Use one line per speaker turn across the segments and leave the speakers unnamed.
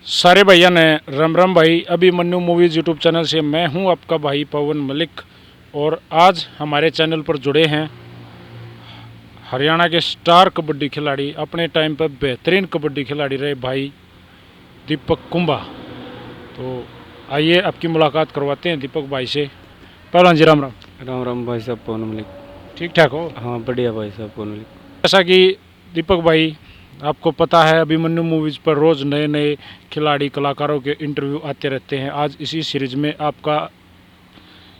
सारे भैया ने राम राम भाई। अभिमन्यु मूवीज़ यूट्यूब चैनल से मैं हूं आपका भाई पवन मलिक। और आज हमारे चैनल पर जुड़े हैं हरियाणा के स्टार कबड्डी खिलाड़ी, अपने टाइम पर बेहतरीन कबड्डी खिलाड़ी रहे भाई दीपक कुंभा। तो आइए आपकी मुलाकात करवाते हैं दीपक भाई से। पहलवान जी राम राम।
राम राम भाई साहब पवन मलिक।
ठीक ठाक हो?
हाँ बढ़िया भाई साहब पवन मलिक।
जैसा कि दीपक भाई आपको पता है, अभिमन्यु मूवीज़ पर रोज़ नए नए खिलाड़ी कलाकारों के इंटरव्यू आते रहते हैं। आज इसी सीरीज़ में आपका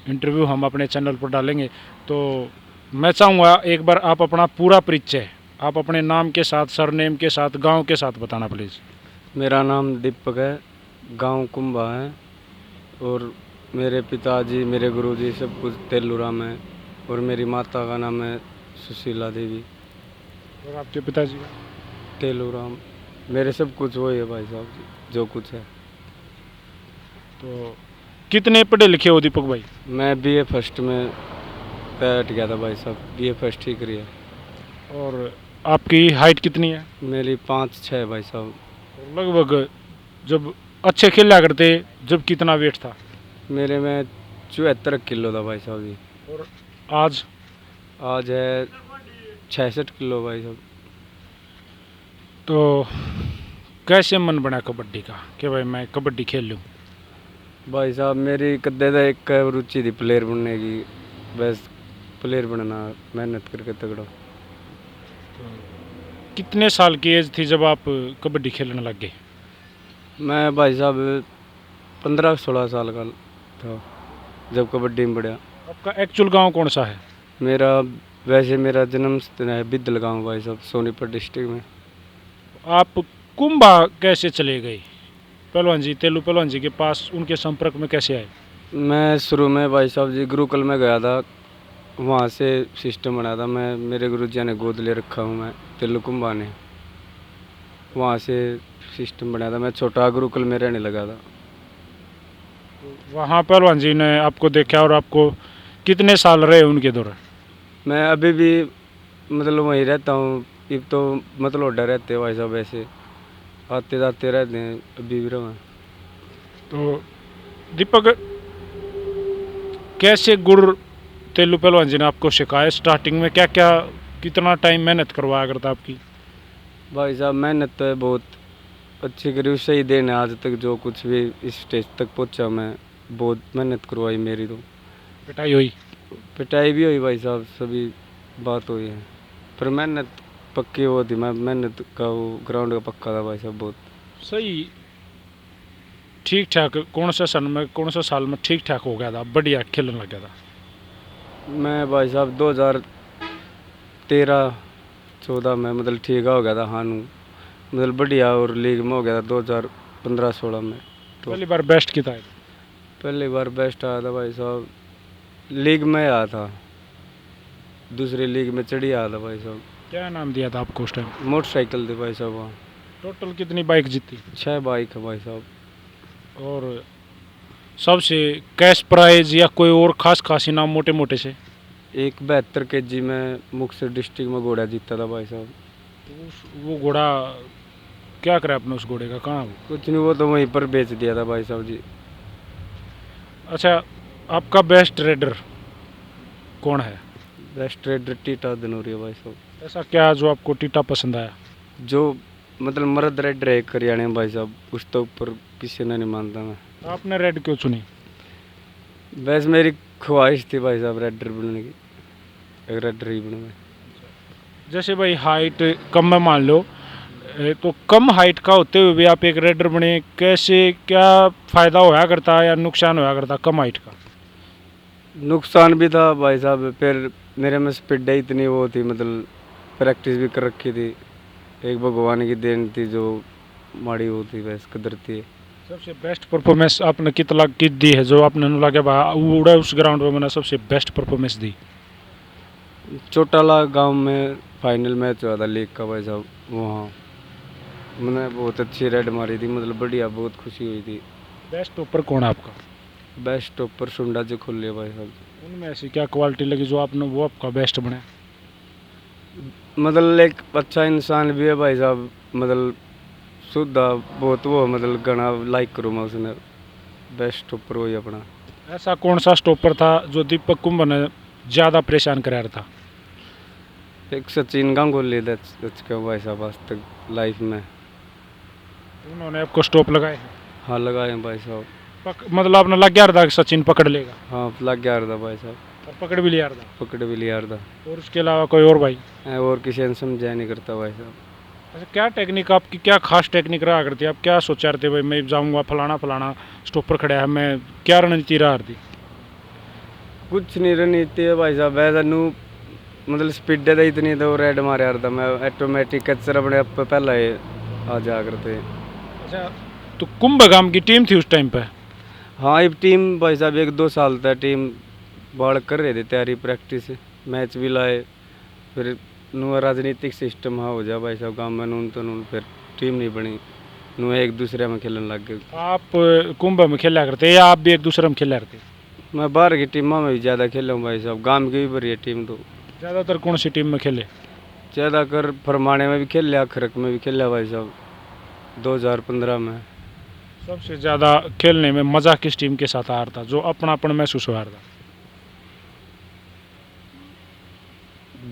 इंटरव्यू हम अपने चैनल पर डालेंगे। तो मैं चाहूँगा एक बार आप अपना पूरा परिचय आप अपने नाम के साथ, सरनेम के साथ, गांव के साथ बताना प्लीज़।
मेरा नाम दीपक है, गांव कुंभा है और मेरे पिताजी मेरे गुरुजी सब कुछ तेलुराम है और मेरी माता का नाम है सुशीला देवी।
और आपके पिताजी का?
तेलुराम। मेरे सब कुछ वही है भाई साहब जी, जो कुछ है।
तो कितने पढ़े लिखे हो दीपक भाई?
मैं बीए फर्स्ट में बैठ गया था भाई साहब, बीए फर्स्ट ही करी है।
और आपकी हाइट कितनी है?
मेरी 5'6" भाई साहब।
लगभग जब अच्छे खेला करते जब कितना वेट था?
मेरे में 74 किलो था भाई साहब जी।
और आज?
आज है 66 किलो भाई साहब।
तो कैसे मन बना कबड्डी का कि भाई मैं कबड्डी खेल लूँ?
भाई साहब मेरी कद्दे तो एक रुचि थी प्लेयर बनने की, बस प्लेयर बनना, मेहनत करके तगड़ा।
कितने साल की एज थी जब आप कबड्डी खेलने लग गए?
मैं भाई साहब 15-16 साल का था जब कबड्डी में बढ़िया।
आपका एक्चुअल गांव कौन सा है?
मेरा जन्म स्थान है बिद्दल गाँव भाई साहब, सोनीपत डिस्ट्रिक्ट में।
आप कुंभा कैसे चले गए? पहलवान जी, तेलू पहलवान जी के पास उनके संपर्क में कैसे आए?
मैं शुरू में भाई साहब जी गुरुकुल में गया था, वहाँ से सिस्टम बनाया था। मैं मेरे गुरुजी ने गोद ले रखा हूँ, मैं तेलू कुंभा ने, वहाँ से सिस्टम बनाया था। मैं छोटा गुरुकुल में रहने लगा था।
वहाँ पहलवान जी ने आपको देखा और आपको कितने साल रहे उनके दौरान?
मैं अभी भी मतलब वहीं रहता हूँ। अब तो मतलब डर रहते हैं भाई साहब, ऐसे आते जाते रहते हैं, अभी भी रहा।
तो दीपक, कैसे गुरु तेलू पहलवान जी ने आपको सिखाया? स्टार्टिंग में क्या क्या, कितना टाइम मेहनत करवाया करता आपकी?
भाई साहब मेहनत तो है बहुत अच्छी करी, उससे ही देन है आज तक जो कुछ भी इस स्टेज तक पहुंचा। मैं बहुत मेहनत करवाई मेरी, तो
पिटाई हुई?
पिटाई भी हुई भाई साहब, सभी बात हुई है, पर मेहनत पक्की वो थी। मैं मेहनत का वो ग्राउंड का पक्का था भाई साहब बहुत।
सही, ठीक ठाक? कौन सा साल में ठीक ठाक हो गया था, बढ़िया खेलने लग गया था?
मैं भाई साहब 2013-14 में मतलब ठीक हो गया था। हाँ मतलब बढ़िया, और लीग में हो गया था 2015-16 में। तो
पहली बार बेस्ट किया था?
पहली बार बेस्ट आया था भाई साहब, लीग में आया था, दूसरी लीग में चढ़ी आया था भाई साहब।
क्या नाम दिया था आपको उस टाइम?
मोटरसाइकिल थी भाई साहब वहाँ।
टोटल कितनी बाइक जीती?
6 बाइक है भाई साहब।
और सबसे कैश प्राइज या कोई और खास खास इनाम मोटे मोटे से?
एक 72 kg में मुक्तसर डिस्ट्रिक्ट में घोड़ा जीता था भाई साहब।
वो घोड़ा क्या करा आपने उस घोड़े का, कहाँ वो?
कुछ नहीं, वो तो वहीं पर बेच दिया था भाई साहब जी।
अच्छा, आपका बेस्ट रेडर कौन है?
बेस्ट रेडर टीटा धनौरिया भाई साहब।
ऐसा क्या जो आपको टीटा पसंद आया?
जो मतलब मर्द रेडर है हरियाणा में भाई साहब, उस तो ऊपर किसी ने नहीं मानता मैं।
आपने रेड क्यों चुनी?
बस मेरी ख्वाहिश थी भाई साहब रेडर बनने की, एक रेडर ही बनूँ मैं।
जैसे भाई हाइट कम में मान लो, तो कम हाइट का होते हुए भी आप एक रेडर बने, कैसे, क्या फ़ायदा होया करता या नुकसान होया करता कम हाइट का?
नुकसान भी था भाई साहब, फिर मेरे में स्पीड इतनी वो थी, मतलब प्रैक्टिस भी कर रखी थी। एक भगवान की देन थी जो माड़ी वो थी, बस कदरती है।
सबसे बेस्ट परफॉर्मेंस आपने कितना की दी है जो आपने लगे उड़ा उस ग्राउंड में मैंने सबसे बेस्ट परफॉर्मेंस दी?
चोटाला गांव में फाइनल मैच हुआ था लीग का भाई साहब, वहाँ मैंने बहुत अच्छी रेड मारी थी, मतलब बढ़िया, बहुत खुशी हुई थी।
बेस्ट टॉपर कौन है आपका?
बेस्ट टॉपर सुंडा जी खुल लिया भाई साहब।
उनमें ऐसी क्या क्वालिटी लगी जो आपने वो आपका बेस्ट बने?
मतलब एक अच्छा इंसान भी है भाई साहब, मतलब सुधा बहुत वो मतलब गाना लाइक करूँ मैं उसने बेस्ट ऊपर वही अपना।
ऐसा कौन सा स्टॉपर था जो दीपक कुंभ ने ज़्यादा परेशान करा रहा था?
एक सचिन गांगुली दैट्स क्या भाई साहब आज तक लाइफ में।
उन्होंने आपको स्टॉप लगाए हैं?
हाँ लगाए हैं भाई साहब।
मतलब आपने लग गया था कि सचिन पकड़ लेगा,
हाँ लग गया था भाई साहब।
और पकड़ भी लिया था?
पकड़ भी लिया था।
और उसके अलावा कोई और भाई?
और किसी ने समझा नहीं करता भाई साहब।
अच्छा, क्या टेक्निक आपकी, क्या खास टेक्निक रहा करती है? आप क्या सोचा रहे थे भाई मैं जाऊंगा फलाना फलाना स्टॉपर खड़ा है, मैं क्या रणनीति रहा थी?
कुछ नहीं रणनीति है भाई साहब, ऐसा नू मतलब स्पीड है इतनी तो रेड मारे यार था मैं ऑटोमेटिक कचर अपने आप पे पहला ही आ जा करते।
अच्छा, तो कुंभगाम की टीम थी उस टाइम पे?
हाँ ये टीम भाई साहब 1-2 साल तक टीम बाढ़ कर रहे थे तैयारी प्रैक्टिस मैच भी लाए। फिर नू राजनीतिक सिस्टम हाँ हो जा भाई साहब गाँव में नून तो नून फिर टीम नहीं बनी। नू एक दूसरे में खेलने लग गए।
आप कुंभ में खेला करते या आप भी एक दूसरे में खेला करते?
मैं बाहर की टीमों में भी ज़्यादा खेला हूँ भाई साहब, गाँव की भी बड़ी है टीम तो।
ज़्यादातर कौन सी टीम में खेले?
ज़्यादा कर फरमाने में भी खेल लिया, खरक में भी खेल लिया भाई साहब 2015 में।
सबसे ज़्यादा खेलने में मज़ा किस टीम के साथ आ रहा था, जो अपनापन महसूस हो रहा था?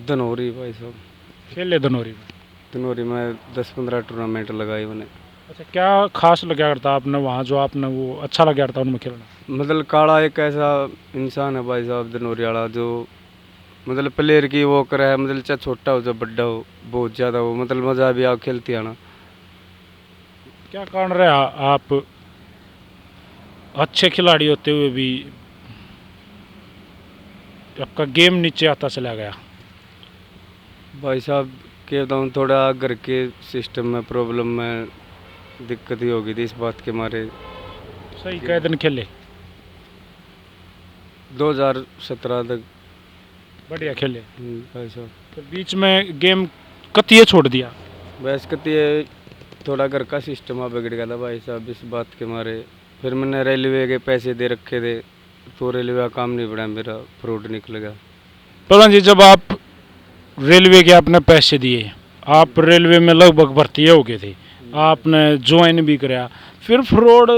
धनौरी भाई साहब।
खेले धनौरी में?
धनौरी में 10-15 टूर्नामेंट लगाई मैंने।
अच्छा, क्या खास लगा करता आपने वहाँ, जो आपने वो अच्छा लगा था उनमें खेलना?
मतलब काला एक ऐसा इंसान है भाई साहब धनौरी वाला जो मतलब प्लेयर की वो करे है, मतलब चाहे छोटा हो चाहे बड़ा हो बहुत ज़्यादा वो मतलब मज़ा भी आप खेलती है ना।
क्या कारण रहा आप अच्छे खिलाड़ी होते हुए भी आपका गेम नीचे आता चला गया?
भाई साहब क्या बताऊँ, थोड़ा घर के सिस्टम में प्रॉब्लम में दिक्कत ही हो गई थी इस बात के मारे।
सही कई दिन खेले?
2017 तक।
बढ़िया खेले।
भाई साहब
फिर बीच में गेम कतिये छोड़ दिया?
बस कहती है थोड़ा घर का सिस्टम आ बिगड़ गया था भाई साहब इस बात के मारे। फिर मैंने रेलवे के पैसे दे रखे थे तो रेलवे का काम नहीं बढ़ा, मेरा फ्रॉड निकल गया।
प्रधान जी, जब आप रेलवे के आपने पैसे दिए, आप रेलवे में लगभग भर्ती हो गए थे, आपने ज्वाइन भी कराया, फिर फ्रॉड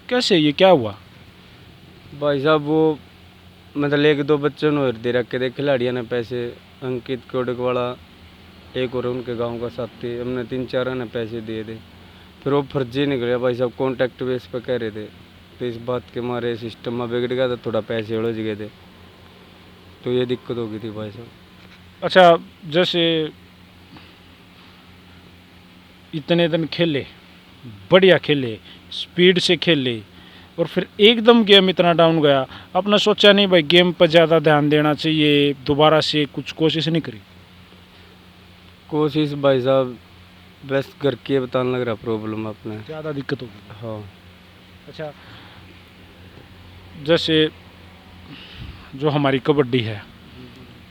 कैसे, ये क्या हुआ?
भाई साहब वो मतलब 1-2 बच्चों ने दे रखे थे खिलाड़ियों ने पैसे, अंकित कोडक वाला एक और उनके गांव का साथी, हमने 3-4 ने पैसे दिए थे। फिर वो फर्जी निकले भाई साहब, कॉन्टैक्ट बेस पर कह रहे थे तो इस बात के मारे सिस्टम में बिगड़ गया था, थोड़ा पैसे उलझ गए थे तो ये दिक्कत हो गई थी भाई साहब।
अच्छा, जैसे इतने दिन खेले, बढ़िया खेले, स्पीड से खेले, और फिर एकदम गेम इतना डाउन गया, आपने सोचा नहीं भाई गेम पर ज़्यादा ध्यान देना चाहिए, दोबारा से कुछ कोशिश नहीं करी?
कोशिश भाई साहब बस घर के बताने लग रहा प्रॉब्लम अपने।
ज़्यादा दिक्कत हो गई?
हाँ
अच्छा, जैसे जो हमारी कबड्डी है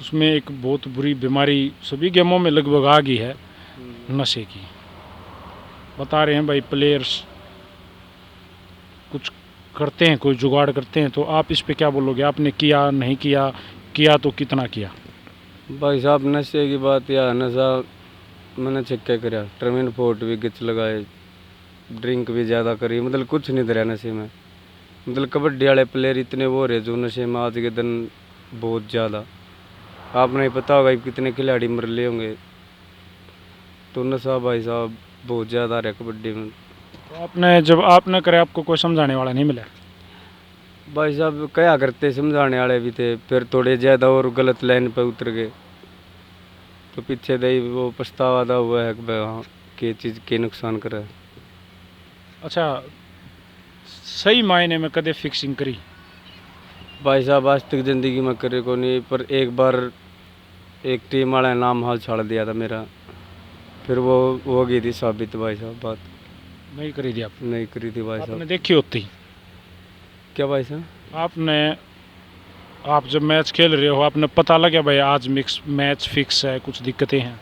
उसमें एक बहुत बुरी बीमारी सभी गेमों में लगभग आ गई है, नशे की। बता रहे हैं भाई प्लेयर्स कुछ करते हैं, कोई जुगाड़ करते हैं, तो आप इस पे क्या बोलोगे? आपने किया, नहीं किया, किया तो कितना किया?
भाई साहब नशे की बात या नशा मैंने छक्के कराया, टर्मिन फोर्ट भी गिच लगाए, ड्रिंक भी ज़्यादा करी, मतलब कुछ नहीं धरा नशे में। मतलब कबड्डी वाले प्लेयर इतने वो रहे जो नशे में आज के दिन बहुत ज़्यादा, आपने नहीं पता होगा कितने खिलाड़ी मर ले होंगे। तो नशा भाई साहब बहुत ज़्यादा रहा कबड्डी में।
तो आपने जब आपने करे, आपको कोई समझाने वाला नहीं मिला?
भाई साहब क्या करते, समझाने वाले भी थे, फिर थोड़े ज़्यादा और गलत लाइन पे उतर गए तो पीछे दही वो पछतावा था हुआ है कि भाई हाँ कि चीज़ के नुकसान करे।
अच्छा, सही मायने में कदे फिक्सिंग करी?
भाई साहब आज तक ज़िंदगी में करे को नहीं, पर एक बार एक टीम वाला नाम हाल छाड़ दिया था मेरा, फिर वो हो गई थी साबित भाई साहब बात।
नहीं करी थी आप?
नहीं करी थी भाई
आपने
साहब।
देखी होती?
क्या भाई साहब?
आपने, आप जब मैच खेल रहे हो, आपने पता लगा भाई आज मैच फिक्स है, कुछ दिक्कतें हैं?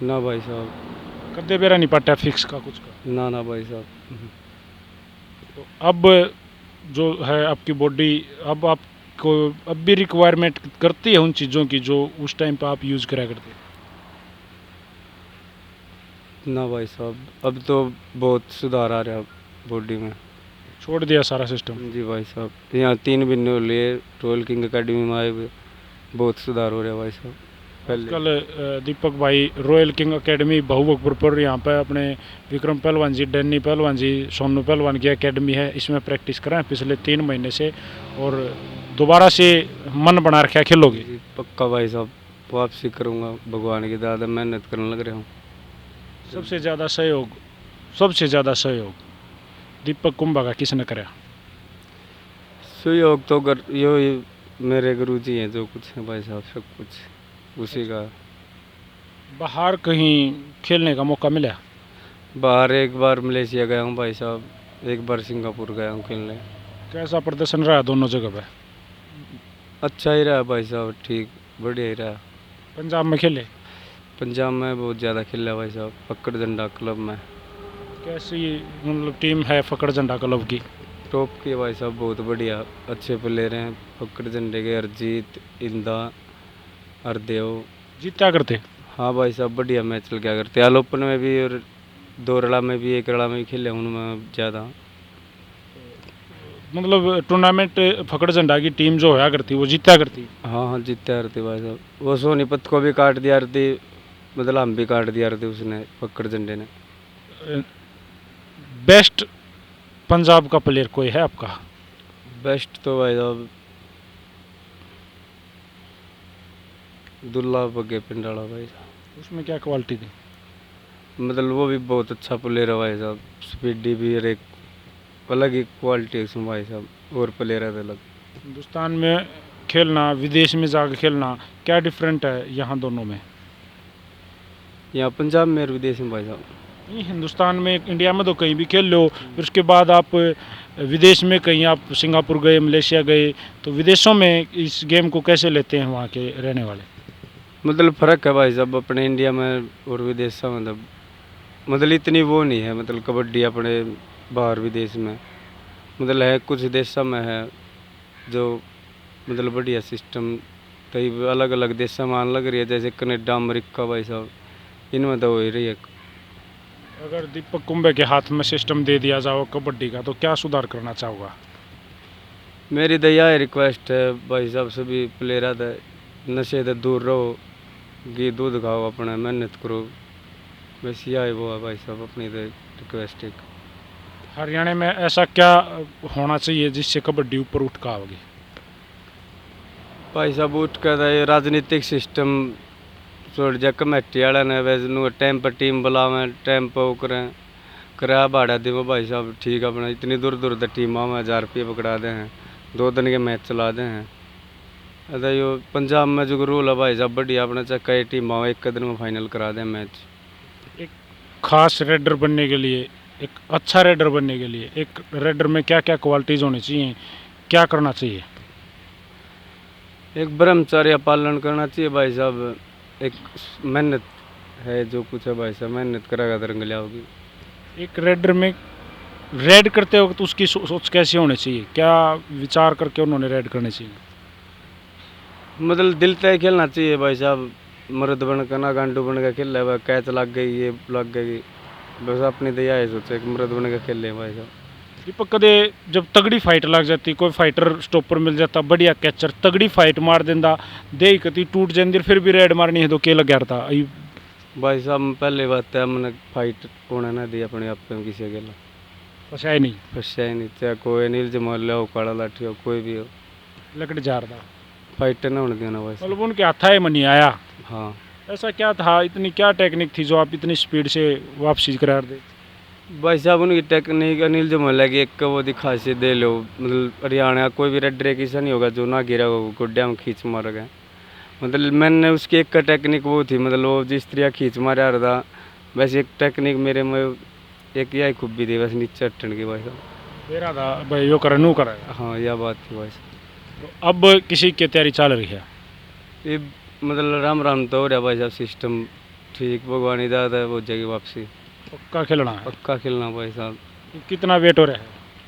ना भाई साहब।
कदे बेरा नहीं पटा फिक्स का कुछ का?
ना ना भाई साहब।
तो अब जो है आपकी बॉडी, अब आपको अब भी रिक्वायरमेंट करती है उन चीज़ों की जो उस टाइम पे आप यूज़ करा करते?
ना भाई साहब, अब तो बहुत सुधार आ रहा बॉडी में।
छोड़ दिया सारा सिस्टम?
जी भाई साहब, यहाँ 3 महीने हो लिए रॉयल किंग अकेडमी में आए हुए, बहुत सुधार हो रहा है भाई साहब। पहले
कल दीपक भाई रॉयल किंग एकेडमी बहुबकपुर पर यहाँ पे अपने विक्रम पहलवान जी, डैनी पहलवान जी, सोनू पहलवान की एकेडमी है, इसमें प्रैक्टिस कर रहे हैं पिछले 3 महीने से, और दोबारा से मन बना रखा है खेलोगे?
जी पक्का भाई साहब, वापसी करूँगा, भगवान की ज़्यादा मेहनत करने लग रहा हूँ।
सबसे ज़्यादा सहयोग दीपक कुंभा का किसने कराया?
सहयोग तो यो ही मेरे गुरु जी हैं, जो कुछ है भाई साहब, सब कुछ उसी का।
बाहर कहीं खेलने का मौका मिला?
बाहर एक बार मलेशिया गया हूँ भाई साहब, एक बार सिंगापुर गया हूँ खेलने।
कैसा प्रदर्शन रहा दोनों जगह पे?
अच्छा ही रहा भाई साहब, ठीक बढ़िया ही रहा।
पंजाब में खेले?
पंजाब में बहुत ज़्यादा खेला भाई साहब, पकड़ झंडा क्लब में।
कैसी मतलब टीम है फकड़ झंडा क्लब की?
टॉप के भाई साहब, बहुत बढ़िया अच्छे प्लेयर हैं पकड़ झंडे के। अरजीत, इंदा, हरदेव।
जीता करते?
हाँ भाई साहब, बढ़िया मैच चल क्या करते, आल ओपन में भी और 2 रड़ा में भी, 1 रड़ा में भी खेले उनमें ज़्यादा।
मतलब टूर्नामेंट फकड़ झंडा की टीम जो होया करती वो जीता करती?
हाँ हाँ, जीतते रहते भाई साहब, वो सोनीपत को भी काट दिया रहती, मतलब हम भी काट दिया रहते उसने, पकड़ झंडे ने।
बेस्ट पंजाब का प्लेयर कोई है आपका?
बेस्ट तो भाई साहब दुल्ला बग्गे पिंडाला भाई साहब,
उसमें क्या क्वालिटी थी?
मतलब वो भी बहुत अच्छा प्लेयर है भाई साहब, स्पीडी भी, और एक अलग ही क्वालिटी है उसमें भाई साहब, और प्लेयर है अलग।
हिंदुस्तान में खेलना, विदेश में जाकर खेलना, क्या डिफरेंट है यहाँ दोनों में?
यहाँ पंजाब में और विदेश में भाई साहब,
नहीं, हिंदुस्तान में, इंडिया में तो कहीं भी खेल लो, फिर उसके बाद आप विदेश में कहीं आप सिंगापुर गए, मलेशिया गए, तो विदेशों में इस गेम को कैसे लेते हैं वहाँ के रहने वाले?
मतलब फ़र्क है भाई साहब अपने इंडिया में और विदेशों में। मतलब इतनी वो नहीं है, मतलब कबड्डी अपने बाहर विदेश में मतलब है, कुछ देशों में है जो मतलब बढ़िया सिस्टम, कई अलग अलग देशों में आने लग रही है, जैसे कनाडा, अमेरिका भाई साहब, इनमें तो हो ही रही है।
अगर दीपक कुंभे के हाथ में सिस्टम दे दिया जाओ कबड्डी का, तो क्या सुधार करना चाहोगा?
मेरी तो यह रिक्वेस्ट है भाई साहब, सभी प्लेयर नशे से दूर रहो, घी दूध खाओ, अपना मेहनत करो, बस यही वो है भाई साहब अपनी तो रिक्वेस्ट एक।
हरियाणा में ऐसा क्या होना चाहिए जिससे कबड्डी ऊपर उठ का होगी?
भाई साहब उठ कर ये राजनीतिक सिस्टम छोड़ जा, कमेटी वाले ने वैसे टाइम पर टीम बुलावें, टाइम पर वो करें, किराया भाड़ा देव भाई साहब, ठीक है अपना, इतनी दूर दूर तक टीम में 1000 रुपये पकड़ा दे हैं, 2 दिन के मैच चला दे हैं। अरे यो पंजाब में जो रूल है भाई साहब बढ़िया, अपना चाहे कई टीम आओ, एक दिन में फाइनल करा दें मैच।
एक खास रेडर बनने के लिए, एक अच्छा रेडर बनने के लिए, एक रेडर में क्या क्या क्वालिटीज़ होनी चाहिए, क्या करना चाहिए?
एक ब्रह्मचर्य पालन करना चाहिए भाई साहब, एक मेहनत है, जो कुछ है भाई साहब, मेहनत करेगा तो रंग लियाओगी।
एक रेडर में रेड करते वक्त उसकी सोच कैसी होनी चाहिए, क्या विचार करके उन्होंने रेड करनी चाहिए?
मतलब दिल तय खेलना चाहिए भाई साहब, मर्द बन कर ना गांडू बन कर खेल रहा है, कैच लग गई, ये लग गई, बस अपनी दया है सोचे कि मर्द बन कर खेल रहे भाई साहब।
दीपक कदे जब तगड़ी फाइट लग जाती, कोई फाइटर स्टॉपर मिल जाता बढ़िया कैचर, तगड़ी फाइट मार देंदा, दे कती टूट जाती, फिर भी रेड मारनी है तो के लग गया था?
भाई साहब पहले बात है, हमने फाइट होने ना दी अपने आप में किसी के लिए,
फंसा ही नहीं?
फंसा ही नहीं, चाहे कोई नील जमाल हो, काला लाठी हो, कोई भी हो,
लकड़ जा रहा था,
फाइट ना होने देना भाई साहब।
मतलब उनके हाथा में नहीं आया?
हाँ
ऐसा क्या था, इतनी क्या टेक्निक थी जो आप इतनी स्पीड से वापसी करा दे?
भाई साहब उनकी टेक्निक अनिल जमोला की एक वो दिखा से दे लो, मतलब हरियाणा कोई भी रेड रेक ऐसा नहीं होगा जो ना गिरा हो, गुड्डा में खींच मार गए, मतलब मैंने उसकी एक का टेक्निक वो थी, मतलब वो जिस तरह खींच मार रहा था, वैसे एक टेक्निक मेरे में एक यही खूबी थी, बस नीचे हटन की भाई साहब।
मेरा था भाई यो करे नू करे।
हाँ यह बात थी भाई साहब।
तो अब किसी की तैयारी चल रही है?
ये मतलब राम राम तो हो रहा भाई साहब, सिस्टम ठीक, भगवान ही दादा हो जाएगी वापसी,
पक्का खेलना है?
पक्का खेलना भाई साहब।
कितना वेट हो रहा है?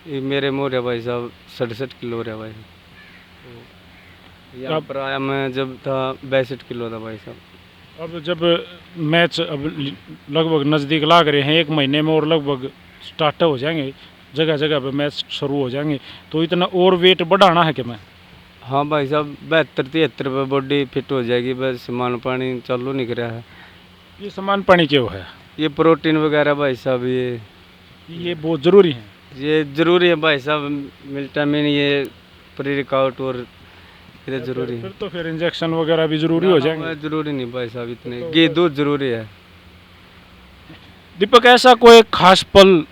ये मेरे में हो रहा भाई साहब 67 किलो हो रहा भाई साहब। यहाँ पर आया मैं जब था 62 किलो था भाई साहब।
अब जब मैच अब लगभग नज़दीक लाग रहे हैं, 1 महीने में और लगभग स्टार्ट हो जाएंगे, जगह जगह पे मैच शुरू हो जाएंगे, तो इतना और वेट बढ़ाना है कि मैं?
हाँ भाई साहब 72-73 पे बॉडी फिट हो जाएगी, बस मान पानी चालू नहीं कर रहा है।
ये सामान पानी क्यों है?
ये प्रोटीन वगैरह भाई साहब
ये बहुत ज़रूरी है।
ये ज़रूरी है भाई साहब, विटामिन ये प्री वर्कआउट और ये ज़रूरी है।
फिर तो फिर इंजेक्शन वगैरह भी ज़रूरी हो जाएंगे।
ज़रूरी नहीं भाई साहब, इतने घी दूध ज़रूरी है।
दीपक, ऐसा कोई खास पल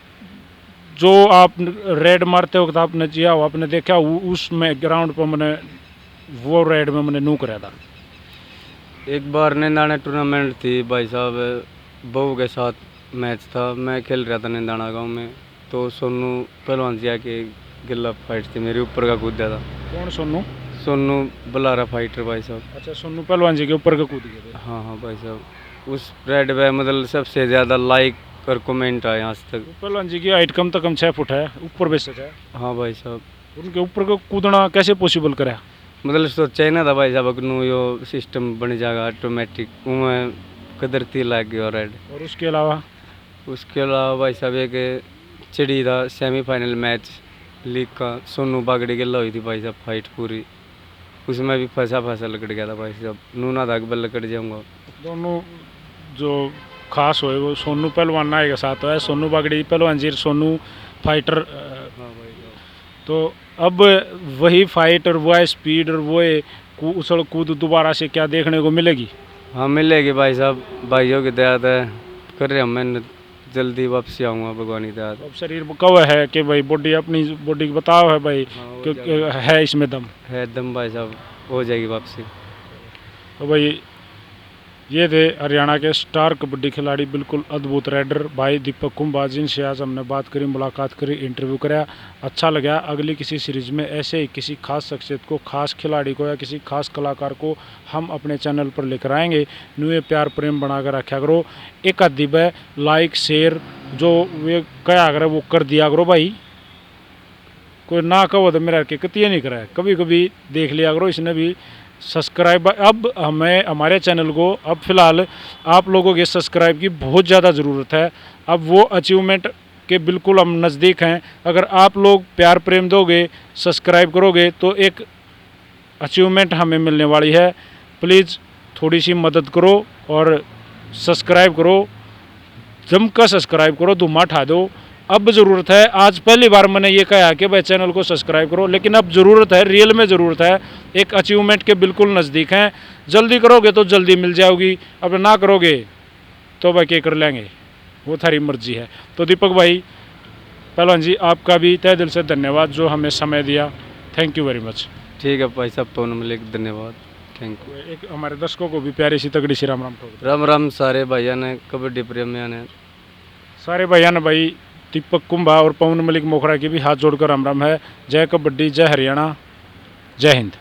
जो आप रेड मारते वक्त आपने जिया हो, आपने देखा हो, उसमें ग्राउंड पर मैंने वो रेड में मैंने नूक रहा था?
एक बार निंदाना टूर्नामेंट थी भाई साहब, बहू के साथ मैच था, मैं खेल रहा था निंदाना गांव में, तो सोनू पहलवान जी के गिल्ला फाइट थी, मेरे ऊपर का कूद दिया था।
कौन सोनू?
सोनू बलारा फाइटर भाई साहब।
अच्छा, सोनू पहलवान जी के ऊपर का कूद गए थे।
हाँ हाँ भाई साहब, उस रेड पे मतलब सबसे ज़्यादा लाइक और कमेंट आए आज तक।
पहलवान जी की हाइट कम से कम 6 फुट है, ऊपर भी सच है।
हाँ भाई साहब,
उनके ऊपर का कूदना कैसे पॉसिबल करा?
मतलब सोचा ही ना था भाई साहब कि यो सिस्टम बन जाएगा ऑटोमेटिक, मैं कदरती लाग गया रेड।
और उसके अलावा
उसके अलावा भाई साहब एक चिड़ी था सेमीफाइनल मैच लीग का, सोनू बागड़ी गिल्ला हुई थी भाई साहब फाइट पूरी, उसमें भी फंसा लकड़ गया था भाई साहब, नूना था कि बल्ले कट जाऊँगा।
दोनों जो खास होए वो सोनू पहलवान नाय के साथ है, सोनू बागड़ी पहलवान जी, सोनू फाइटर।
हाँ भाई साहब,
तो अब वही फाइट और वह स्पीड और वो उछल कूद दोबारा से क्या देखने को मिलेगी?
हाँ मिलेगी भाई साहब, भाइयों की दया है, कर रहे हम मेहनत, जल्दी वापसी आऊँगा भगवान की दया।
अब शरीर कब है कि भाई बॉडी अपनी बॉडी बताओ है भाई
हाँ,
कि है इसमें दम?
है दम भाई साहब, हो जाएगी वापसी।
तो भाई ये थे हरियाणा के स्टार कबड्डी खिलाड़ी, बिल्कुल अद्भुत राइडर भाई दीपक कुंभा, जिनसे आज हमने बात करी, मुलाकात करी, इंटरव्यू कराया। अच्छा लगा। अगली किसी सीरीज में ऐसे ही किसी खास शख्सियत को, खास खिलाड़ी को या किसी खास कलाकार को हम अपने चैनल पर लेकर आएंगे। न्यू प्यार प्रेम बनाकर रखा करो। एक अदीब है, लाइक शेयर जो वे क्या करें वो कर दिया करो भाई। कोई ना कहो तो मेरा के कतिया नहीं करा है, कभी कभी देख लिया करो। इसने भी सब्सक्राइब, अब हमें हमारे चैनल को अब फ़िलहाल आप लोगों के सब्सक्राइब की बहुत ज़्यादा ज़रूरत है। अब वो अचीवमेंट के बिल्कुल हम नज़दीक हैं। अगर आप लोग प्यार प्रेम दोगे, सब्सक्राइब करोगे तो एक अचीवमेंट हमें मिलने वाली है। प्लीज़ थोड़ी सी मदद करो और सब्सक्राइब करो, जमकर सब्सक्राइब करो, धुआं उठा दो। अब ज़रूरत है, आज पहली बार मैंने ये कहा कि भाई चैनल को सब्सक्राइब करो, लेकिन अब ज़रूरत है, रियल में ज़रूरत है। एक अचीवमेंट के बिल्कुल नज़दीक हैं। जल्दी करोगे तो जल्दी मिल जाओगी, अब ना करोगे तो भाई क्या कर लेंगे, वो थारी मर्जी है। तो दीपक भाई, पहलवान जी, आपका भी तहे दिल से धन्यवाद जो हमें समय दिया। Thank you very much.
ठीक है भाई साहब, पवन मलिक, धन्यवाद, थैंक यू।
एक हमारे दर्शकों को भी प्यारी सी तगड़ी सी राम राम ठोक दो।
राम राम सारे भाइयों ने, कबड्डी प्रेमियों ने।
सारे भैया ने भाई दीपक कुंभा और पवन मलिक मोखरा की भी हाथ जोड़कर राम राम है। जय कबड्डी, जय हरियाणा, जय हिंद।